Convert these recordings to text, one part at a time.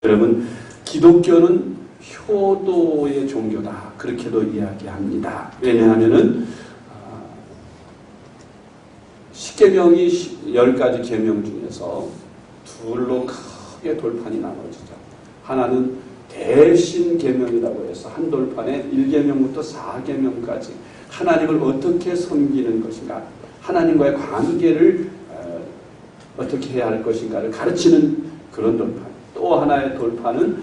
여러분, 기독교는 효도의 종교다. 그렇게도 이야기합니다. 왜냐하면은 10계명이 10가지 계명 중에서 둘로 크게 돌판이 나눠지죠. 하나는 대신 계명이라고 해서 한 돌판에 1계명부터 4계명까지 하나님을 어떻게 섬기는 것인가, 하나님과의 관계를 어떻게 해야 할 것인가를 가르치는 그런 돌판. 또 하나의 돌판은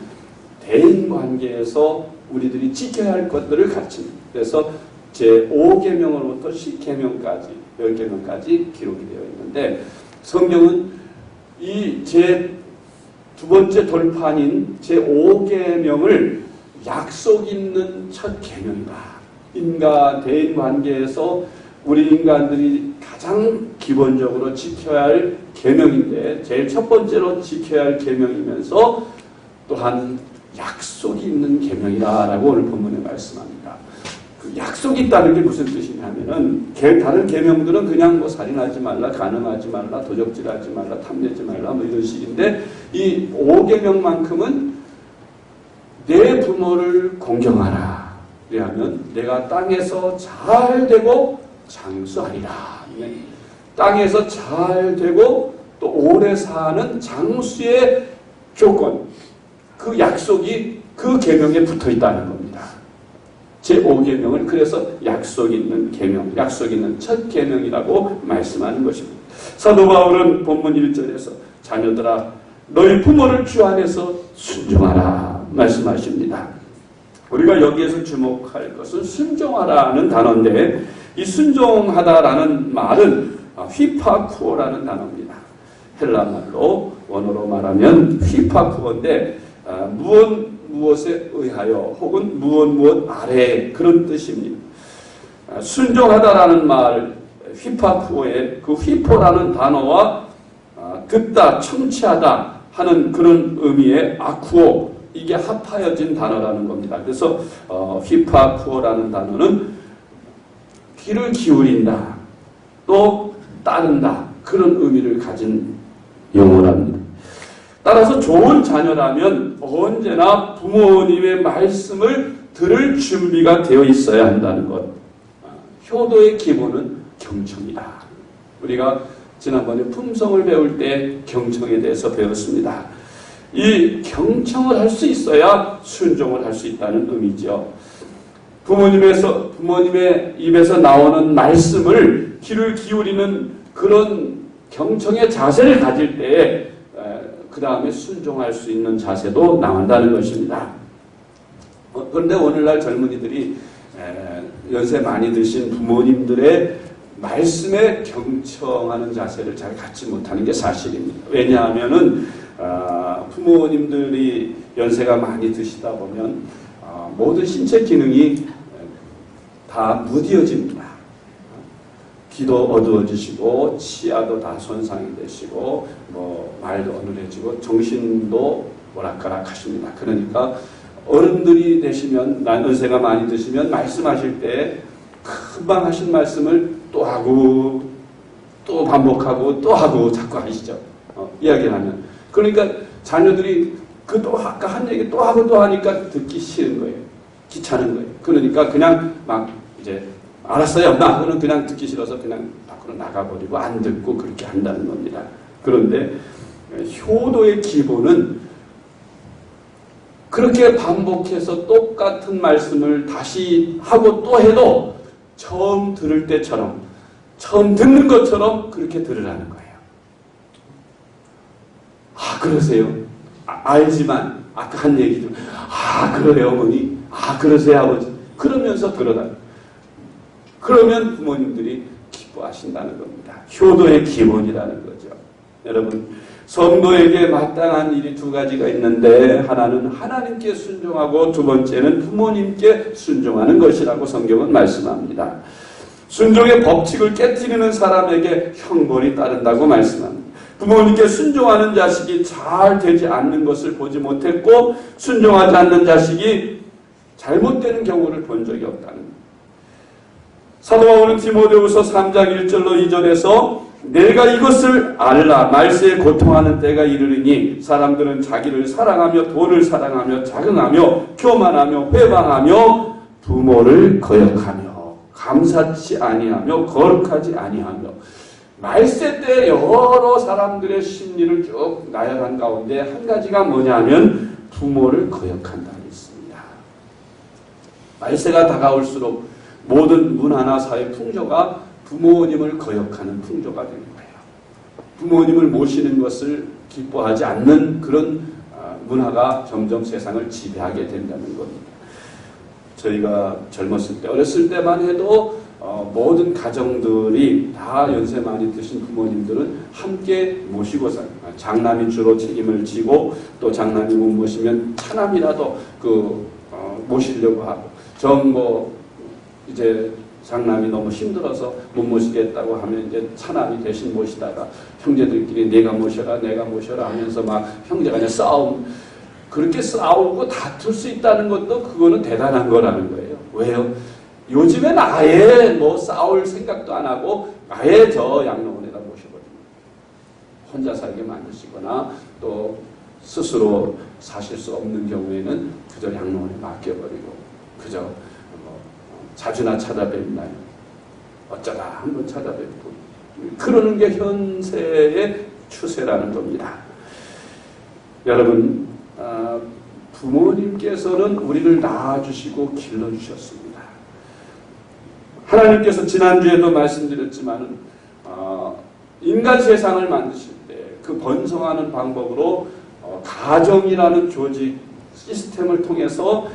대인관계에서 우리들이 지켜야 할 것들을 가르칩니다. 그래서 제5계명으로부터 10계명까지 10계명까지 기록이 되어 있는데, 성경은 이 두 번째 돌판인 제5계명을 약속 있는 첫 계명이다. 대인관계에서 우리 인간들이 가장 기본적으로 지켜야 할 계명인데, 제일 첫 번째로 지켜야 할 계명이면서 또한 약속이 있는 계명이다라고 오늘 본문에 말씀합니다. 그 약속이 있다는 게 무슨 뜻이냐면은, 다른 계명들은 그냥 뭐 살인하지 말라, 간음하지 말라, 도적질하지 말라, 탐내지 말라 뭐 이런 식인데, 이 5계명만큼은 내 부모를 공경하라. 그러면 내가 땅에서 잘 되고 장수하리라. 땅에서 잘 되고 또 오래 사는 장수의 조건, 그 약속이 그 계명에 붙어 있다는 겁니다. 제5계명을 그래서 약속 있는 계명, 약속 있는 첫 계명이라고 말씀하는 것입니다. 사도 바울은 본문 1절에서 자녀들아 너희 부모를 주 안에서 순종하라 말씀하십니다. 우리가 여기에서 주목할 것은 순종하라는 단어인데, 이 순종하다라는 말은 휘파쿠오라는 단어입니다. 헬라말로 원어로 말하면 휘파쿠오인데, 무엇에 의하여 혹은 무엇 아래, 그런 뜻입니다. 순종하다라는 말, 휘파쿠오의 그 휘포라는 단어와 듣다, 청취하다 하는 그런 의미의 아쿠오, 이게 합하여진 단어라는 겁니다. 그래서 휘파쿠오라는 단어는 귀를 기울인다, 또 따른다, 그런 의미를 가진 용어랍니다. 따라서 좋은 자녀라면 언제나 부모님의 말씀을 들을 준비가 되어 있어야 한다는 것. 효도의 기본은 경청이다. 우리가 지난번에 품성을 배울 때 경청에 대해서 배웠습니다. 이 경청을 할 수 있어야 순종을 할 수 있다는 의미죠. 부모님의 입에서 나오는 말씀을 귀를 기울이는 그런 경청의 자세를 가질 때에 그 다음에 순종할 수 있는 자세도 나온다는 것입니다. 그런데 오늘날 젊은이들이 연세 많이 드신 부모님들의 말씀에 경청하는 자세를 잘 갖지 못하는 게 사실입니다. 왜냐하면은 부모님들이 연세가 많이 드시다 보면 모든 신체 기능이 다 무뎌집니다. 귀도 어두워지시고 치아도 다 손상이 되시고 말도 어눌해지고 정신도 오락가락하십니다. 그러니까 어른들이 되시면, 연세가 많이 드시면 말씀하실 때 금방 하신 말씀을 또 하고 또 반복하고 또 하고 자꾸 하시죠. 이야기를 하면. 그러니까 자녀들이 또 아까 한 얘기 또 하고 또 하니까 듣기 싫은 거예요. 귀찮은 거예요. 그러니까 그냥 막 이제 알았어요 엄마 하고는 그냥 듣기 싫어서 그냥 밖으로 나가버리고 안 듣고 그렇게 한다는 겁니다. 그런데 효도의 기본은 그렇게 반복해서 똑같은 말씀을 다시 하고 또 해도 처음 들을 때처럼, 처음 듣는 것처럼 그렇게 들으라는 거예요. 아 그러세요? 알지만 아까 한 얘기도 그러세요 어머니? 그러세요 아버지? 그러면서 들어라. 그러면 부모님들이 기뻐하신다는 겁니다. 효도의 기본이라는 거죠. 여러분, 성도에게 마땅한 일이 두 가지가 있는데, 하나는 하나님께 순종하고 두 번째는 부모님께 순종하는 것이라고 성경은 말씀합니다. 순종의 법칙을 깨뜨리는 사람에게 형벌이 따른다고 말씀합니다. 부모님께 순종하는 자식이 잘 되지 않는 것을 보지 못했고, 순종하지 않는 자식이 잘못되는 경우를 본 적이 없다는 겁니다. 사도 바울은 디모데후서 3장 1절로 2절에서 내가 이것을 알라. 말세에 고통하는 때가 이르리니 사람들은 자기를 사랑하며 돈을 사랑하며 자긍하며 교만하며 회방하며 부모를 거역하며 감사치 아니하며 거룩하지 아니하며. 말세 때 여러 사람들의 심리를 쭉 나열한 가운데 한 가지가 뭐냐면 부모를 거역한다는 있습니다. 말세가 다가올수록 모든 문화나 사회 풍조가 부모님을 거역하는 풍조가 되는 거예요. 부모님을 모시는 것을 기뻐하지 않는 그런 문화가 점점 세상을 지배하게 된다는 겁니다. 저희가 젊었을 때, 어렸을 때만 해도 모든 가정들이 다 연세 많이 드신 부모님들은 함께 모시고 장남이 주로 책임을 지고 또 장남이 못 모시면 차남이라도 모시려고 하고 이제 장남이 너무 힘들어서 못 모시겠다고 하면 이제 차남이 대신 모시다가 형제들끼리 내가 모셔라 하면서 막 형제가 그냥 그렇게 싸우고 다툴 수 있다는 것도 그거는 대단한 거라는 거예요. 왜요? 요즘엔 아예 싸울 생각도 안 하고 아예 저 양로원에다 모셔버립니다. 혼자 살게 만드시거나 또 스스로 사실 수 없는 경우에는 그저 양로원에 맡겨버리고 그저 자주나 찾아뵙나요? 어쩌다 한번 찾아뵙고 그러는 게 현세의 추세라는 겁니다. 여러분, 부모님께서는 우리를 낳아주시고 길러주셨습니다. 하나님께서 지난주에도 말씀드렸지만 인간 세상을 만드실 때 그 번성하는 방법으로 가정이라는 조직 시스템을 통해서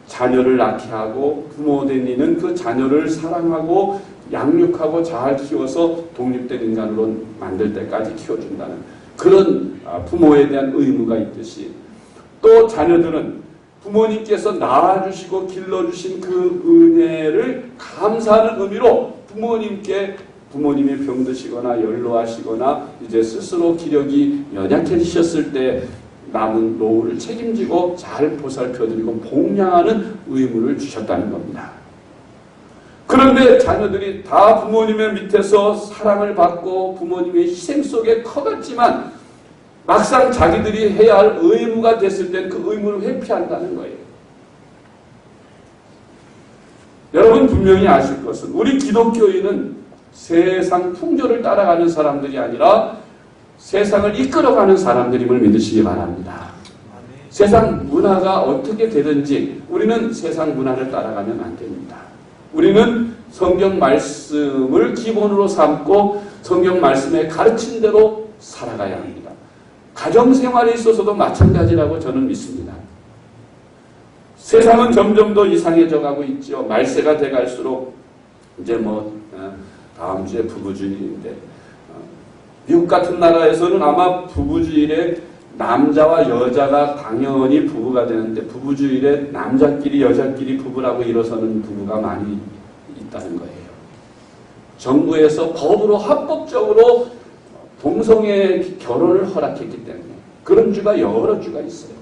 자녀를 낳게 하고 부모된 이는 그 자녀를 사랑하고 양육하고 잘 키워서 독립된 인간으로 만들 때까지 키워준다는 그런 부모에 대한 의무가 있듯이 또 자녀들은 부모님께서 낳아주시고 길러주신 그 은혜를 감사하는 의미로 부모님이 병드시거나 연로하시거나 이제 스스로 기력이 연약해지셨을 때 남은 노후를 책임지고 잘 보살펴드리고 봉양하는 의무를 주셨다는 겁니다. 그런데 자녀들이 다 부모님의 밑에서 사랑을 받고 부모님의 희생 속에 커갔지만 막상 자기들이 해야 할 의무가 됐을 땐 그 의무를 회피한다는 거예요. 여러분 분명히 아실 것은 우리 기독교인은 세상 풍조를 따라가는 사람들이 아니라 세상을 이끌어가는 사람들임을 믿으시기 바랍니다. 세상 문화가 어떻게 되든지 우리는 세상 문화를 따라가면 안 됩니다. 우리는 성경 말씀을 기본으로 삼고 성경 말씀에 가르친 대로 살아가야 합니다. 가정생활에 있어서도 마찬가지라고 저는 믿습니다. 세상은 점점 더 이상해져 가고 있죠. 말세가 돼갈수록 이제 다음 주에 부부주일인데 미국 같은 나라에서는 아마 부부주일에 남자와 여자가 당연히 부부가 되는데 부부주일에 남자끼리 여자끼리 부부라고 일어서는 부부가 많이 있다는 거예요. 정부에서 법으로 합법적으로 동성애 결혼을 허락했기 때문에 그런 주가 여러 주가 있어요.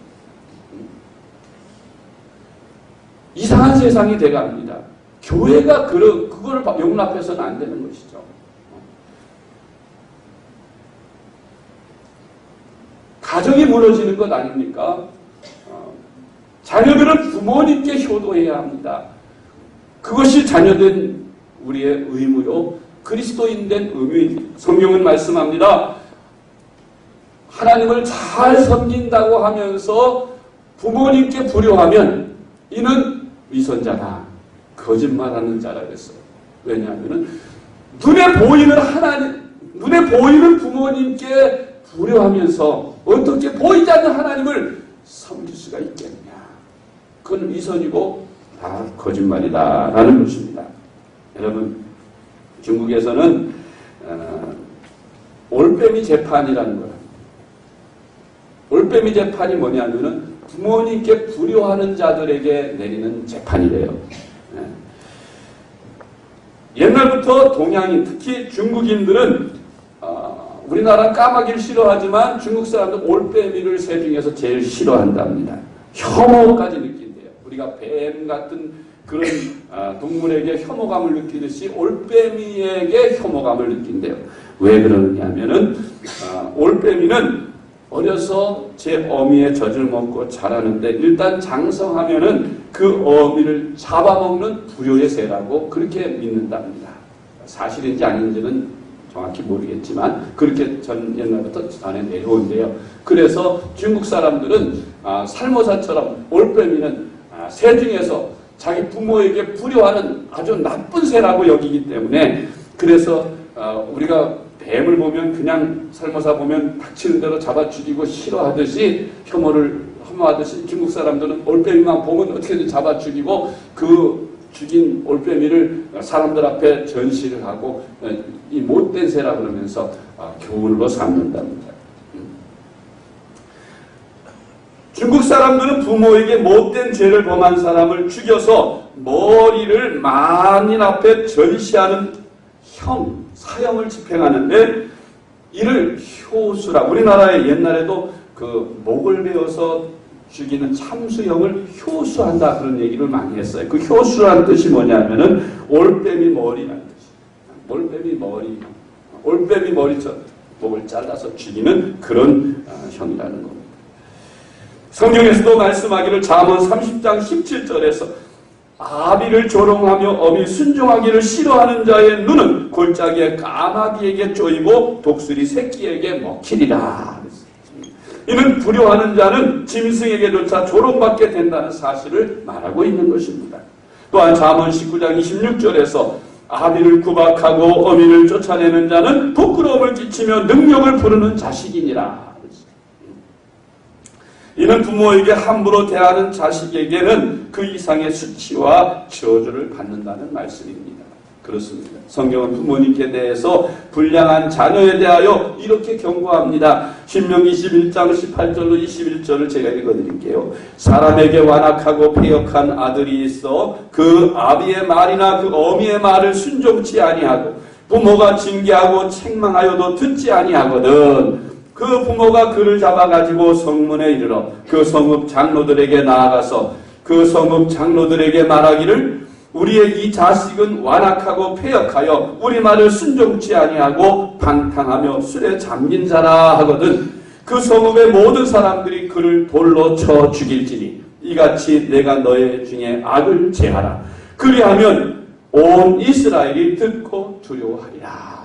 이상한 세상이 돼갑니다. 교회가 그걸 용납해서는 안 되는 것이죠. 가정이 무너지는 것 아닙니까? 자녀들은 부모님께 효도해야 합니다. 그것이 자녀된 우리의 의무요. 그리스도인된 의무. 성경은 말씀합니다. 하나님을 잘 섬긴다고 하면서 부모님께 불효하면 이는 위선자다. 거짓말하는 자라 그랬어요. 왜냐하면 눈에 보이는 부모님께 불효하면서 어떻게 보이지 않는 하나님을 섬길 수가 있겠느냐. 그건 위선이고 다 거짓말이다라는 것입니다. 여러분, 중국에서는 올빼미 재판이라는 거예요. 올빼미 재판이 뭐냐면은 부모님께 불효하는 자들에게 내리는 재판이래요. 옛날부터 동양인, 특히 중국인들은 우리나라 까마귀를 싫어하지만 중국 사람들 올빼미를 새 중에서 제일 싫어한답니다. 혐오까지 느낀대요. 우리가 뱀 같은 그런 동물에게 혐오감을 느끼듯이 올빼미에게 혐오감을 느낀대요. 왜 그러느냐 하면은 올빼미는 어려서 제 어미의 젖을 먹고 자라는데 일단 장성하면은 그 어미를 잡아먹는 불효의 새라고 그렇게 믿는답니다. 사실인지 아닌지는 정확히 모르겠지만 그렇게 전 옛날부터 전해 내려온대요. 그래서 중국 사람들은 살모사처럼 올빼미는 새 중에서 자기 부모에게 불효하는 아주 나쁜 새라고 여기기 때문에 그래서 우리가 뱀을 보면 그냥 살모사 보면 닥치는 대로 잡아 죽이고 싫어하듯이 혐오하듯이 중국 사람들은 올빼미만 보면 어떻게든 잡아 죽이고 그 죽인 올빼미를 사람들 앞에 전시를 하고 이 못된 새라 그러면서 교훈으로 삼는답니다. 중국 사람들은 부모에게 못된 죄를 범한 사람을 죽여서 머리를 만인 앞에 전시하는 사형을 집행하는데 이를 효수라. 우리나라에 옛날에도 그 목을 베어서 죽이는 참수형을 효수한다 그런 얘기를 많이 했어요. 그 효수라는 뜻이 뭐냐면은 올빼미 머리라는 뜻이에요. 올빼미 머리처럼 목을 잘라서 죽이는 그런 형이라는 겁니다. 성경에서도 말씀하기를 잠언 30장 17절에서 아비를 조롱하며 어미 순종하기를 싫어하는 자의 눈은 골짜기에 까마귀에게 쪼이고 독수리 새끼에게 먹히리라. 이는 불효하는 자는 짐승에게조차 조롱받게 된다는 사실을 말하고 있는 것입니다. 또한 잠언 19장 26절에서 아비를 구박하고 어미를 쫓아내는 자는 부끄러움을 끼치며 능력을 부르는 자식이니라. 이는 부모에게 함부로 대하는 자식에게는 그 이상의 수치와 저주를 받는다는 말씀입니다. 그렇습니다. 성경은 부모님께 대해서 불량한 자녀에 대하여 이렇게 경고합니다. 신명기 21장 18절로 21절을 제가 읽어드릴게요. 사람에게 완악하고 패역한 아들이 있어 그 아비의 말이나 그 어미의 말을 순종치 아니하고 부모가 징계하고 책망하여도 듣지 아니하거든. 그 부모가 그를 잡아가지고 성문에 이르러 그 성읍 장로들에게 나아가서 그 성읍 장로들에게 말하기를 우리의 이 자식은 완악하고 패역하여 우리 말을 순종치 아니하고 방탕하며 술에 잠긴 자라 하거든. 그 성읍의 모든 사람들이 그를 돌로 쳐 죽일지니 이같이 내가 너의 중에 악을 제하라. 그리하면 온 이스라엘이 듣고 두려워하리라.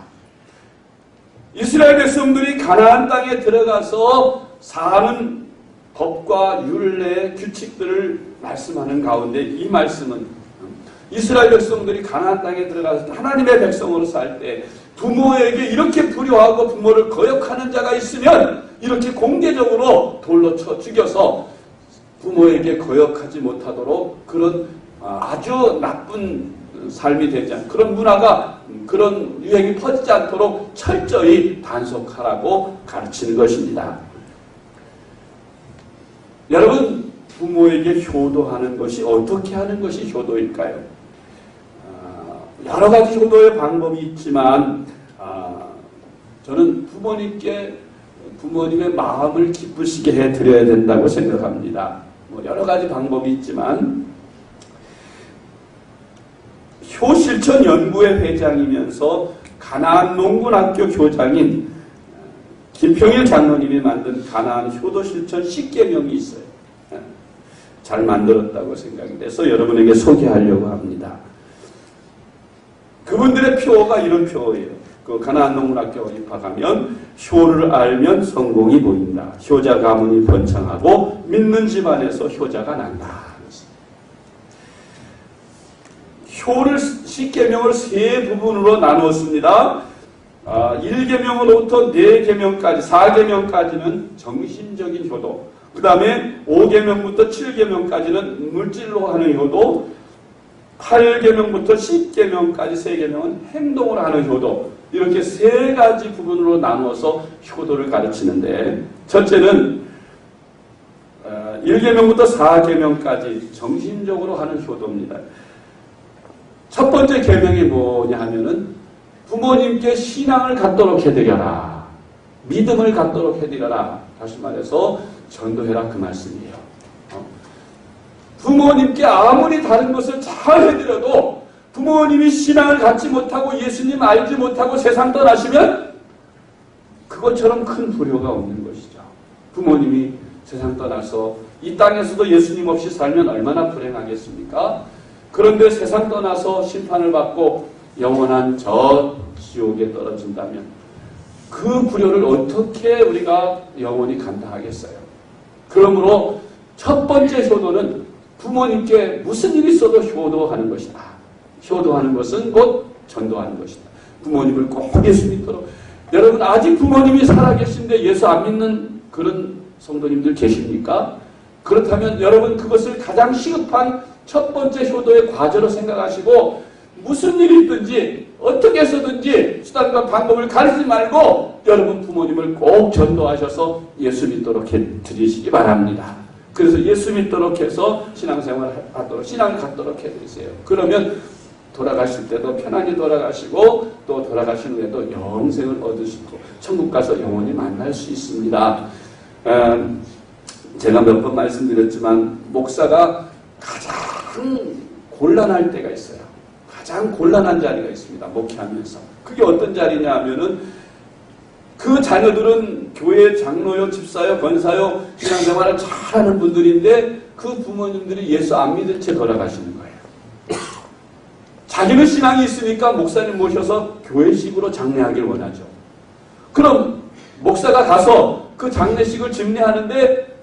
이스라엘 백성들이 가나안 땅에 들어가서 사는 법과 율례, 규칙들을 말씀하는 가운데 이 말씀은 이스라엘 백성들이 가나안 땅에 들어가서 하나님의 백성으로 살 때 부모에게 이렇게 불효하고 부모를 거역하는 자가 있으면 이렇게 공개적으로 돌로 쳐 죽여서 부모에게 거역하지 못하도록 그런 아주 나쁜 삶이 되지 않는 그런 문화가 그런 유행이 퍼지지 않도록 철저히 단속하라고 가르치는 것입니다. 여러분, 부모에게 효도하는 것이 어떻게 하는 것이 효도일까요? 여러 가지 효도의 방법이 있지만 저는 부모님의 마음을 기쁘시게 해드려야 된다고 생각합니다. 여러 가지 방법이 있지만 효실천 연구회 회장이면서 가나안 농군학교 교장인 김평일 장로님이 만든 가나안 효도실천 10계명이 있어요. 잘 만들었다고 생각이 돼서 여러분에게 소개하려고 합니다. 그분들의 표어가 이런 표어예요. 그 가나안 농군학교 입학하면 효를 알면 성공이 보인다. 효자 가문이 번창하고 믿는 집안에서 효자가 난다. 효를 10계명을 세 부분으로 나누었습니다. 1계명으로부터 4계명까지 4계명까지는 정신적인 효도, 그 다음에 5계명부터 7계명까지는 물질로 하는 효도, 8계명부터 10계명까지 3계명은 행동을 하는 효도, 이렇게 세 가지 부분으로 나누어서 효도를 가르치는데 첫째는 1계명부터 4계명까지 정신적으로 하는 효도입니다. 첫 번째 계명이 뭐냐 하면은 부모님께 신앙을 갖도록 해드려라. 믿음을 갖도록 해드려라. 다시 말해서 전도해라 그 말씀이에요. 부모님께 아무리 다른 것을 잘 해드려도 부모님이 신앙을 갖지 못하고 예수님 알지 못하고 세상 떠나시면 그것처럼 큰 불효가 없는 것이죠. 부모님이 세상 떠나서 이 땅에서도 예수님 없이 살면 얼마나 불행하겠습니까? 그런데 세상 떠나서 심판을 받고 영원한 저 지옥에 떨어진다면 그 불효를 어떻게 우리가 영원히 감당하겠어요? 그러므로 첫 번째 효도는 부모님께 무슨 일이 있어도 효도하는 것이다. 효도하는 것은 곧 전도하는 것이다. 부모님을 꼭 예수 믿도록. 여러분 아직 부모님이 살아계신데 예수 안 믿는 그런 성도님들 계십니까? 그렇다면 여러분 그것을 가장 시급한 첫 번째 효도의 과제로 생각하시고 무슨 일이 있든지 어떻게 해서든지 수단과 방법을 가리지 말고 여러분 부모님을 꼭 전도하셔서 예수 믿도록 해드리시기 바랍니다. 그래서 예수 믿도록 해서 신앙생활을 하도록 신앙을 갖도록 해드리세요. 그러면 돌아가실 때도 편안히 돌아가시고 또 돌아가신 후에도 영생을 얻으시고 천국 가서 영원히 만날 수 있습니다. 제가 몇 번 말씀드렸지만 목사가 가장 곤란할 때가 있어요. 가장 곤란한 자리가 있습니다. 목회하면서. 그게 어떤 자리냐 하면은 그 자녀들은 교회 장로요, 집사요, 권사요, 신앙생활을 잘하는 분들인데 그 부모님들이 예수 안 믿은 채 돌아가시는 거예요. 자기는 신앙이 있으니까 목사님 모셔서 교회식으로 장례하길 원하죠. 그럼 목사가 가서 그 장례식을 집례하는데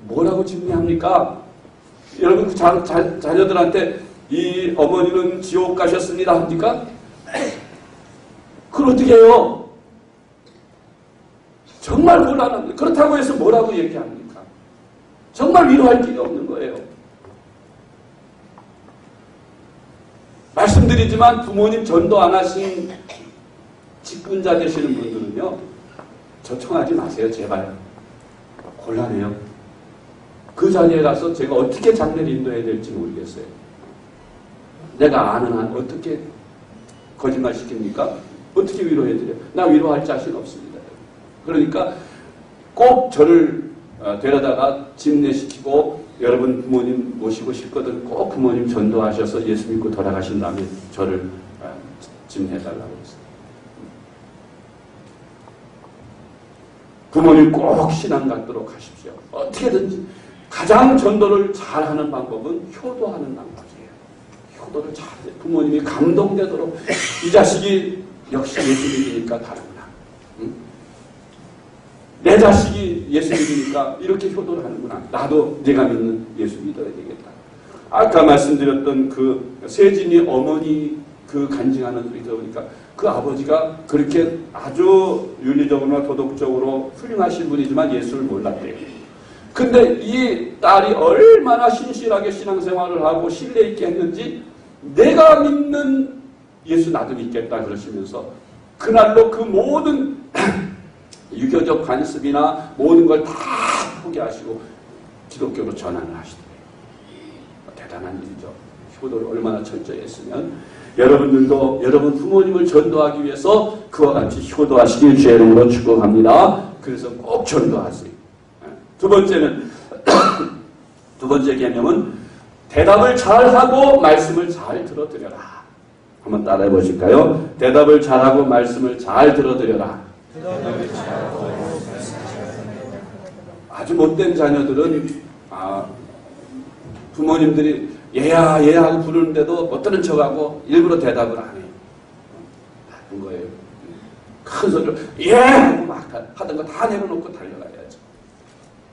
뭐라고 집례합니까? 여러분 그 자녀들한테 이 어머니는 지옥 가셨습니다 합니까? 그걸 어떻게 해요? 정말 곤란합니다. 그렇다고 해서 뭐라고 얘기합니까? 정말 위로할 길이 없는 거예요. 말씀드리지만 부모님 전도 안 하신 직분자 되시는 분들은요. 저청하지 마세요. 제발. 곤란해요. 그 자리에 가서 제가 어떻게 장례를 인도해야 될지 모르겠어요. 내가 아는 한 어떻게 거짓말 시킵니까? 어떻게 위로해드려요? 나 위로할 자신 없습니다. 그러니까 꼭 저를 데려다가 집례시키고 여러분 부모님 모시고 싶거든 꼭 부모님 전도하셔서 예수 믿고 돌아가신 다음에 저를 집례해달라고 했어요. 부모님 꼭 신앙 갖도록 하십시오. 어떻게든지 가장 전도를 잘하는 방법은 효도하는 방법이에요. 효도를 잘해요. 부모님이 감동되도록 이 자식이 역시 예수 믿으니까 다르구나. 응? 내 자식이 예수 믿으니까 이렇게 효도를 하는구나. 나도 내가 믿는 예수 믿어야 되겠다. 아까 말씀드렸던 그 세진이 어머니 그 간증하는 소리 들어보니까 그 아버지가 그렇게 아주 윤리적으로나 도덕적으로 훌륭하신 분이지만 예수를 몰랐대요. 근데 이 딸이 얼마나 신실하게 신앙생활을 하고 신뢰 있게 했는지 내가 믿는 예수 나도 믿겠다 그러시면서 그날로 그 모든 유교적 관습이나 모든 걸 다 포기하시고 기독교로 전환을 하시더래요. 대단한 일이죠. 효도를 얼마나 철저히 했으면 여러분들도 여러분 부모님을 전도하기 위해서 그와 같이 효도하시길 주의 이름으로 축복합니다. 그래서 꼭 전도하세요. 두 번째는 두 번째 개념은 대답을 잘하고 말씀을 잘 들어드려라. 한번 따라해 보실까요? 대답을 잘하고 말씀을 잘 들어드려라. 아주 못된 자녀들은 부모님들이 얘야 얘야 하고 부르는데도 못 들은 척하고 일부러 대답을 안 해요. 나쁜 거예요. 큰 소리로 예 하고 막 하던 거 다 내려놓고 달려가야죠.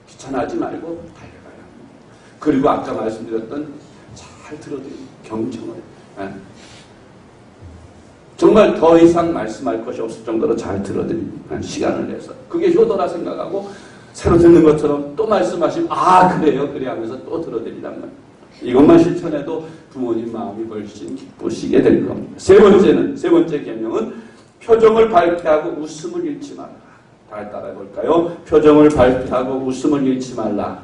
귀찮아하지 말고 달려가야 합니다. 그리고 아까 말씀드렸던 잘 들어드리는 경청을 정말 더 이상 말씀할 것이 없을 정도로 잘 들어드리는 시간을 내서 그게 효도라 생각하고 새로 듣는 것처럼 또 말씀하시면 그래요 그래 하면서 또 들어드리란 말이에요. 이것만 실천해도 부모님 마음이 훨씬 기쁘시게 될 겁니다. 세 번째 계명은 표정을 발표하고 웃음을 잃지 말라. 다 따라해 볼까요? 표정을 발표하고 웃음을 잃지 말라.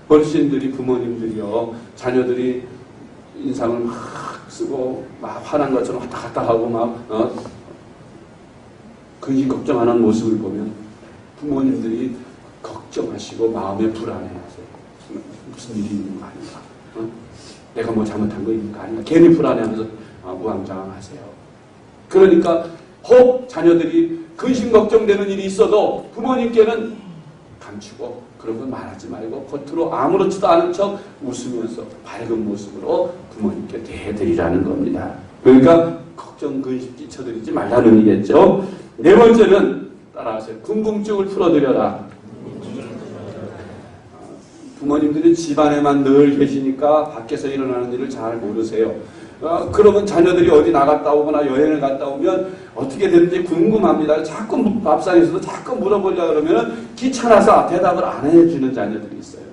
어르신들이 부모님들이요 자녀들이 인상을 막 쓰고 막 화난 것처럼 왔다 갔다 하고 막 근심 걱정하는 모습을 보면 부모님들이 걱정하시고 마음에 불안해하세요. 무슨 일이 있는 거 아닌가? 내가 뭐 잘못한 거 있는 거 아닌가? 괜히 불안해하면서 우왕좌왕하세요. 그러니까 혹 자녀들이 근심 걱정되는 일이 있어도 부모님께는 감추고 그런 건 말하지 말고 겉으로 아무렇지도 않은 척 웃으면서 밝은 모습으로 부모님께 대해드리라는 겁니다. 그러니까 걱정 근심 끼쳐드리지 말라는 얘기겠죠. 네 번째는 따라하세요. 궁금증을 풀어드려라. 부모님들이 집안에만 늘 계시니까 밖에서 일어나는 일을 잘 모르세요. 그러면 자녀들이 어디 나갔다 오거나 여행을 갔다 오면 어떻게 됐는지 궁금합니다. 자꾸 밥상에서도 자꾸 물어보려고 그러면 귀찮아서 대답을 안 해주는 자녀들이 있어요.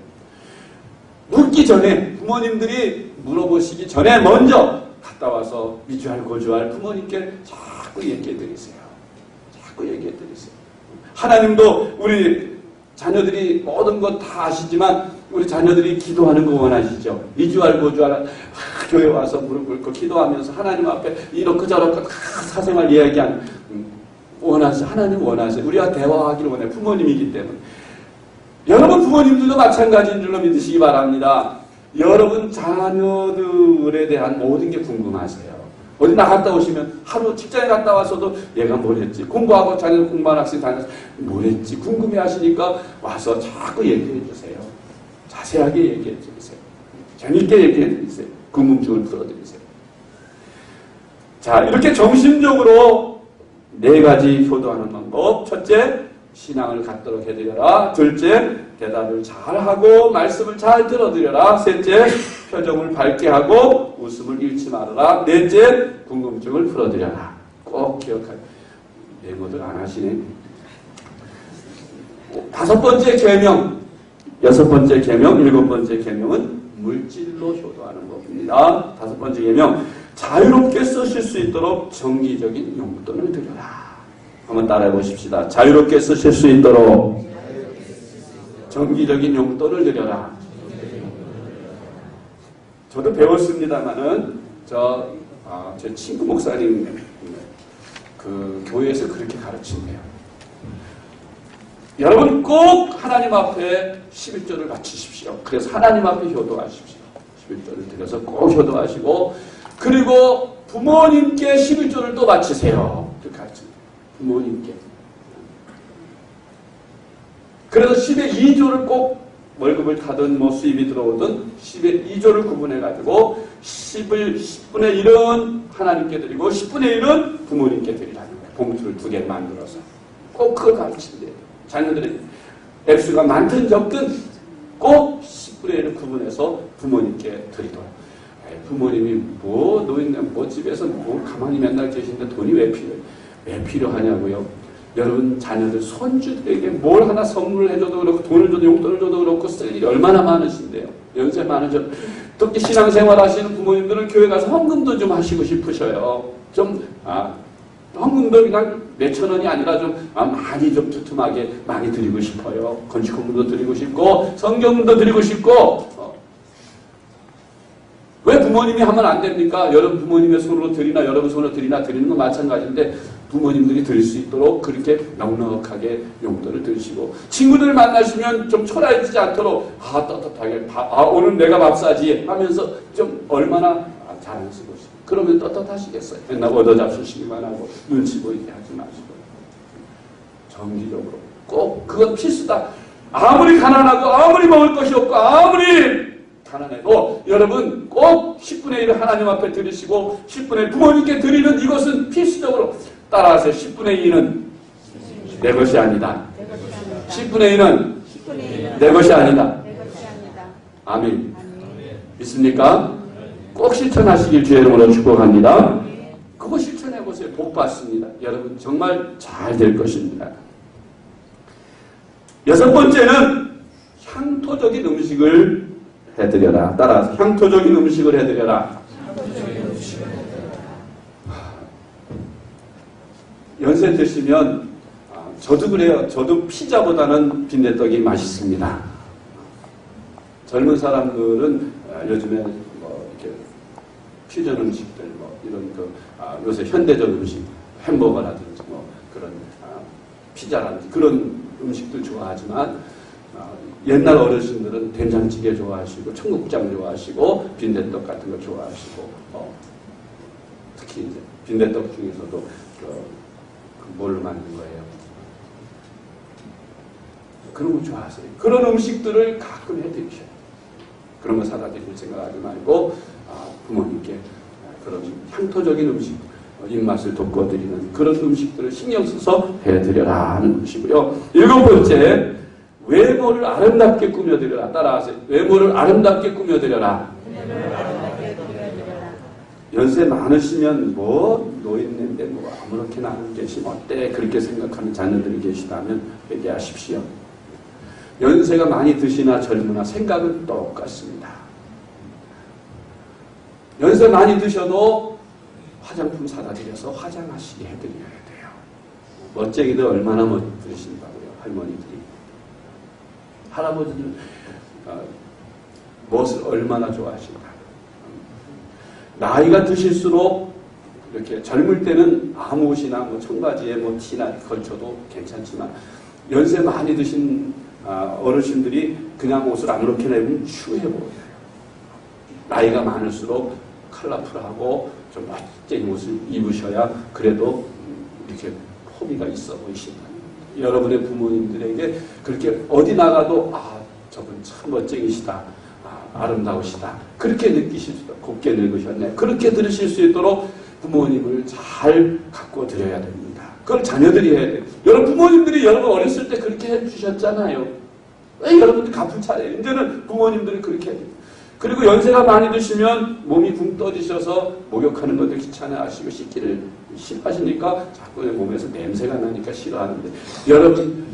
묻기 전에 부모님들이 물어보시기 전에 먼저 갔다 와서 미주알 고주알 부모님께 자꾸 얘기해드리세요. 자꾸 얘기해드리세요. 하나님도 우리 자녀들이 모든 것 다 아시지만 우리 자녀들이 기도하는 거 원하시죠. 이주알 고주알 교회 와서 무릎 꿇고 기도하면서 하나님 앞에 이렇고 저렇고 다 사생활 이야기하는 원하세요. 하나님 원하세요. 우리가 대화하기를 원해요. 부모님이기 때문에. 여러분 부모님들도 마찬가지인 줄로 믿으시기 바랍니다. 여러분 자녀들에 대한 모든 게 궁금하세요. 어디 나갔다 오시면 하루 직장에 갔다 와서도 얘가 뭘 했지? 공부하고 자녀 공부하는 학생 다녀서 뭘 했지? 궁금해 하시니까 와서 자꾸 얘기해 주세요. 자세하게 얘기해 주세요. 재밌게 얘기해 주세요. 궁금증을 풀어드리세요. 자, 이렇게 정신적으로 네 가지 효도하는 방법. 첫째, 신앙을 갖도록 해드려라. 둘째, 대답을 잘하고 말씀을 잘 들어드려라. 셋째, 표정을 밝게 하고 웃음을 잃지 말아라. 넷째, 궁금증을 풀어드려라. 꼭 기억하세요. 메모들 안 하시네. 다섯 번째 계명, 여섯 번째 계명, 일곱 번째 계명은 물질로 효도하는 법입니다. 다섯 번째 계명, 자유롭게 쓰실 수 있도록 정기적인 용돈을 드려라. 한번 따라해 보십시다. 자유롭게 쓰실 수 있도록 정기적인 용돈을 드려라. 저도 배웠습니다만은 제 친구 목사님 그 교회에서 그렇게 가르친대요. 여러분 꼭 하나님 앞에 11조를 바치십시오. 그래서 하나님 앞에 효도하십시오. 11조를 드려서 꼭 효도하시고 그리고 부모님께 11조를 또 바치세요. 그렇게 가르칩니다. 부모님께. 그래서 10의 2조를 꼭 월급을 타든 뭐 수입이 들어오든 10의 2조를 구분해가지고 10분의 1은 하나님께 드리고 10분의 1은 부모님께 드리라는 거예요. 봉투를 두 개를 만들어서. 꼭 그걸 가르친대요. 자녀들이 액수가 많든 적든 꼭 10분의 1을 구분해서 부모님께 드리도록. 부모님이 뭐 노인네 뭐 집에서 뭐 가만히 맨날 계시는데 돈이 왜 필요하냐고요. 여러분 자녀들 손주들에게 뭘 하나 선물을 해줘도 그렇고 돈을 줘도 용돈을 줘도 그렇고 쓸 일이 얼마나 많으신데요. 연세 많으셔도 특히 신앙생활 하시는 부모님들은 교회 가서 헌금도 좀 하시고 싶으셔요. 헌금도 그냥 몇천 원이 아니라 좀 많이 좀 두툼하게 많이 드리고 싶어요. 건축헌금도 드리고 싶고 성경도 드리고 싶고 왜 부모님이 하면 안 됩니까? 여러분 부모님의 손으로 드리나 여러분 손으로 드리나 드리는 건 마찬가지인데 부모님들이 드릴 수 있도록 그렇게 넉넉하게 용돈을 드시고 친구들 만나시면 좀 초라해지지 않도록 떳떳하게 오늘 내가 밥 사지 하면서 좀 얼마나 자랑스러우시고 그러면 떳떳하시겠어요. 맨날 얻어잡수시기만 하고 눈치 보이게 하지 마시고 정기적으로 꼭 그건 필수다. 아무리 가난하고 아무리 먹을 것이 없고 아무리 가난해도 여러분 꼭 10분의 1을 하나님 앞에 드리시고 10분의 1 부모님께 드리는 이것은 필수적으로 따라하세요. 10분의 2는 내 것이 아니다. 10분의 1은 내 것이 아니다. 아멘. 믿습니까? 꼭 실천하시길 주의 이름으로 축복합니다. 그거 실천해보세요. 복 받습니다. 여러분 정말 잘 될 것입니다. 여섯 번째는 향토적인 음식을 해드려라. 따라서 향토적인 음식을 해드려라. 연세 드시면 저도 그래요. 저도 피자보다는 빈대떡이 맛있습니다. 젊은 사람들은 요즘에 뭐 이렇게 퓨전 음식들 뭐 이런 요새 현대적 음식 햄버거라든지 뭐 그런 피자라든지 그런 음식들 좋아하지만 옛날 어르신들은 된장찌개 좋아하시고 청국장 좋아하시고 빈대떡 같은 거 좋아하시고 특히 이제 빈대떡 중에서도 뭘로 만든 거예요? 그런 거 좋아하세요. 그런 음식들을 가끔 해드리셔야 돼요. 그런 거 사다 드릴 생각하지 말고 부모님께 그런 향토적인 음식, 입맛을 돋궈드리는 그런 음식들을 신경 써서 해드려라 하는 것이고요. 7번째, 외모를 아름답게 꾸며드려라. 따라하세요. 외모를 아름답게 꾸며드려라. 연세 많으시면 노인인데 아무렇게나 하고 계시면 어때? 그렇게 생각하는 자녀들이 계시다면 회개하십시오. 연세가 많이 드시나 젊으나 생각은 똑같습니다. 연세 많이 드셔도 화장품 사다 드려서 화장하시게 해드려야 돼요. 멋쟁이들 얼마나 멋지신다고요, 할머니들이. 할아버지들은 무엇을 얼마나 좋아하신다. 나이가 드실수록 이렇게 젊을 때는 아무 옷이나 청바지에 티나 걸쳐도 괜찮지만 연세 많이 드신 어르신들이 그냥 옷을 아무렇게나 입으면 추해 보여요. 나이가 많을수록 컬러풀하고 좀 멋진 옷을 입으셔야 그래도 이렇게 포미가 있어 보이신다. 여러분의 부모님들에게 그렇게 어디 나가도 저분 참 멋쟁이시다. 아름다우시다. 그렇게 느끼실 수 있도록 곱게 늙으셨네. 그렇게 들으실 수 있도록 부모님을 잘 가꿔 드려야 됩니다. 그걸 자녀들이 해야 돼요. 여러분 부모님들이 여러분 어렸을 때 그렇게 해주셨잖아요. 왜 여러분들 갚을 차례예요. 이제는 부모님들이 그렇게 해야 돼요. 그리고 연세가 많이 드시면 몸이 붕 떠지셔서 목욕하는 것도 귀찮아하시고 씻기를 싫어하시니까 자꾸 몸에서 냄새가 나니까 싫어하는데 여러분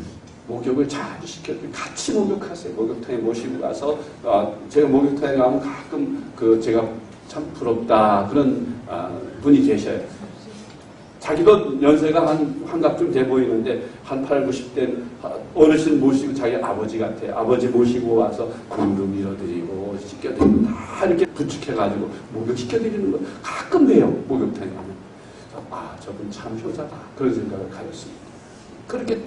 목욕을 잘 시켜주고 같이 목욕하세요. 목욕탕에 모시고 가서 제가 목욕탕에 가면 가끔 제가 참 부럽다 그런 분이 계셔요. 자기도 연세가 한 환갑쯤 돼 보이는데 한 8, 90대 어르신 모시고 자기 아버지 같아요. 아버지 모시고 와서 공도 밀어드리고 씻겨드리고 다 이렇게 부축해가지고 목욕시켜드리는 거 가끔 봬요. 목욕탕에 가면. 저분 참 효자다. 그런 생각을 가졌습니다. 그렇게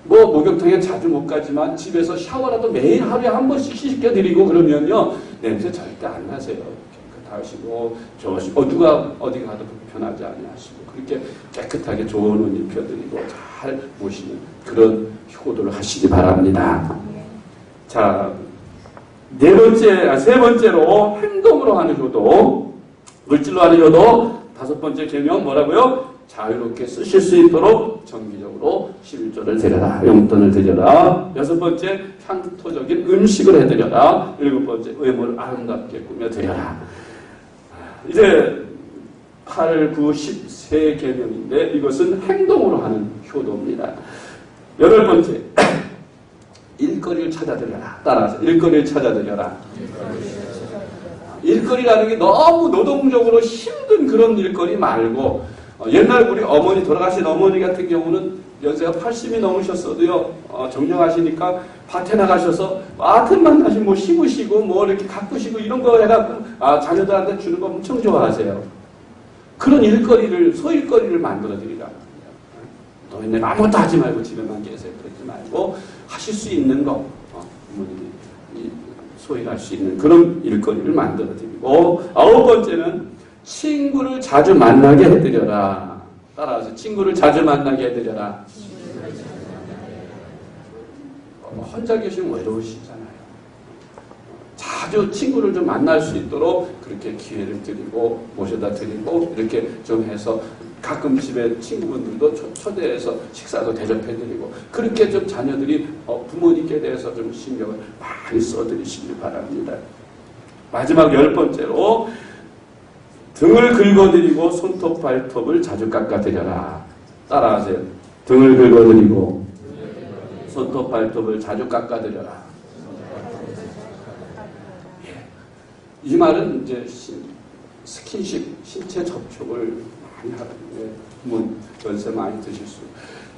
목욕탕에 자주 못 가지만 집에서 샤워라도 매일 하루에 한 번씩 씻겨드리고 그러면요 냄새 절대 안 나세요. 깨끗하시고 좋으시고 누가 어디 가도 불편하지 않으시고 그렇게 깨끗하게 좋은 옷 입혀드리고 잘 모시는 그런 효도를 하시기 바랍니다. 자, 세 번째로 행동으로 하는 효도, 물질로 하는 효도. 5번째 계명 뭐라고요? 자유롭게 쓰실 수 있도록 정기적으로 11조를 드려라. 용돈을 드려라. 6번째 향토적인 음식을 해드려라. 7번째 외모를 아름답게 꾸며드려라. 이제 8, 9, 10 세 계명인데 이것은 행동으로 하는 효도입니다. 8번째 일거리를 찾아드려라. 따라서 일거리를 찾아드려라. 일거리라는 게 너무 노동적으로 힘든 그런 일거리 말고 옛날 우리 어머니 돌아가신 어머니 같은 경우는 연세가 80이 넘으셨어도요 정정하시니까 밭에 나가셔서 밭에만 다시 심으시고 이렇게 가꾸시고 이런 거 해갖고 자녀들한테 주는 거 엄청 좋아하세요. 그런 일거리를 소일거리를 만들어 드리라. 너희는 아무것도 하지 말고 집에만 계세요. 그러지 말고 하실 수 있는 거 부모님이 소일할 수 있는 그런 일거리를 만들어 드리고 9번째는 친구를 자주 만나게 해드려라. 따라서 친구를 자주 만나게 해드려라. 혼자 계시면 외로우시잖아요. 자주 친구를 좀 만날 수 있도록 그렇게 기회를 드리고 모셔다 드리고 이렇게 좀 해서 가끔 집에 친구분들도 초대해서 식사도 대접해드리고 그렇게 좀 자녀들이 부모님께 대해서 좀 신경을 많이 써드리시길 바랍니다. 마지막 10번째로 등을 긁어드리고 손톱 발톱을 자주 깎아드려라. 따라하세요. 등을 긁어드리고 손톱 발톱을 자주 깎아드려라. 이 말은 이제 스킨십, 신체 접촉을 많이 하는데 연세 많이 드실 수.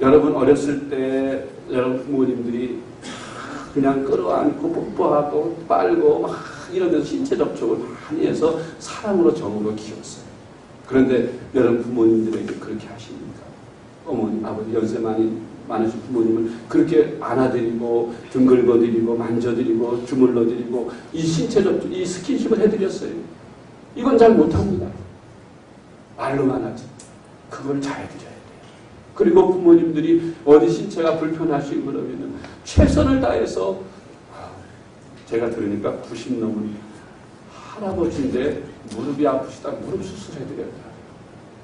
여러분 어렸을 때 여러분 부모님들이 그냥 끌어안고 뽀뽀하고 빨고 막 이러면서 신체 접촉을 많이 해서 사랑으로 정으로 키웠어요. 그런데 여러분 부모님들에게 그렇게 하십니까? 어머니, 아버지 연세 많으신 부모님을 그렇게 안아드리고 등 긁어드리고 만져드리고 주물러드리고 이 신체 접촉, 이 스킨십을 해드렸어요. 이건 잘 못합니다. 말로만 하지. 그걸 잘 해드려야 돼요. 그리고 부모님들이 어디 신체가 불편하시고 그러면은 최선을 다해서, 제가 들으니까 90 넘은 할아버지인데 무릎이 아프시다 무릎 수술해드렸다.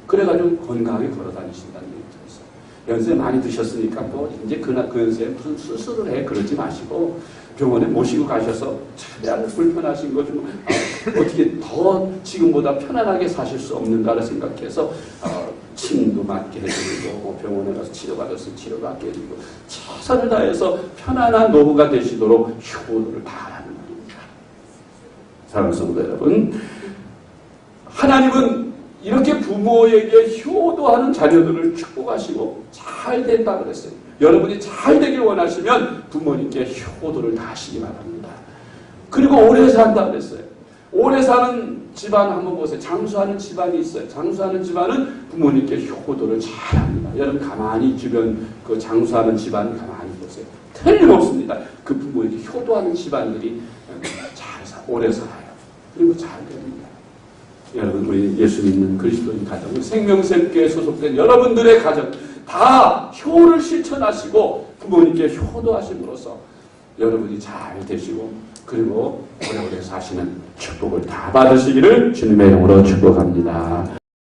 그래가지고 건강하게 걸어다니신다는 얘기 들었어요. 연세 많이 드셨으니까 뭐 이제 그 연세에 무슨 수술을 해 그러지 마시고 병원에 모시고 가셔서 최대한 불편하신 거 좀 어떻게 더 지금보다 편안하게 사실 수 없는가를 생각해서 침도 맞게 해드리고 뭐 병원에 가서 치료받았으면 치료받게 해드리고 최선을 다해서 편안한 노후가 되시도록 효도를 다하는 말입니다. 사랑하는 성도 여러분, 하나님은 이렇게 부모에게 효도하는 자녀들을 축복하시고 잘 된다 그랬어요. 여러분이 잘 되길 원하시면 부모님께 효도를 다하시기 바랍니다. 그리고 오래 산다 그랬어요. 오래 사는 집안 한번 보세요. 장수하는 집안이 있어요. 장수하는 집안은 부모님께 효도를 잘합니다. 여러분 가만히 주변 그 장수하는 집안 가만히 보세요. 틀림없습니다. 그 부모에게 효도하는 집안들이 오래 살아요. 그리고 잘 됩니다. 여러분, 우리 예수 믿는 그리스도인 가정, 생명샘교에 소속된 여러분들의 가정 다 효를 실천하시고 부모님께 효도하심으로써 여러분이 잘 되시고 그리고 오래오래 사시는 축복을 다 받으시기를 주님의 이름으로 축복합니다.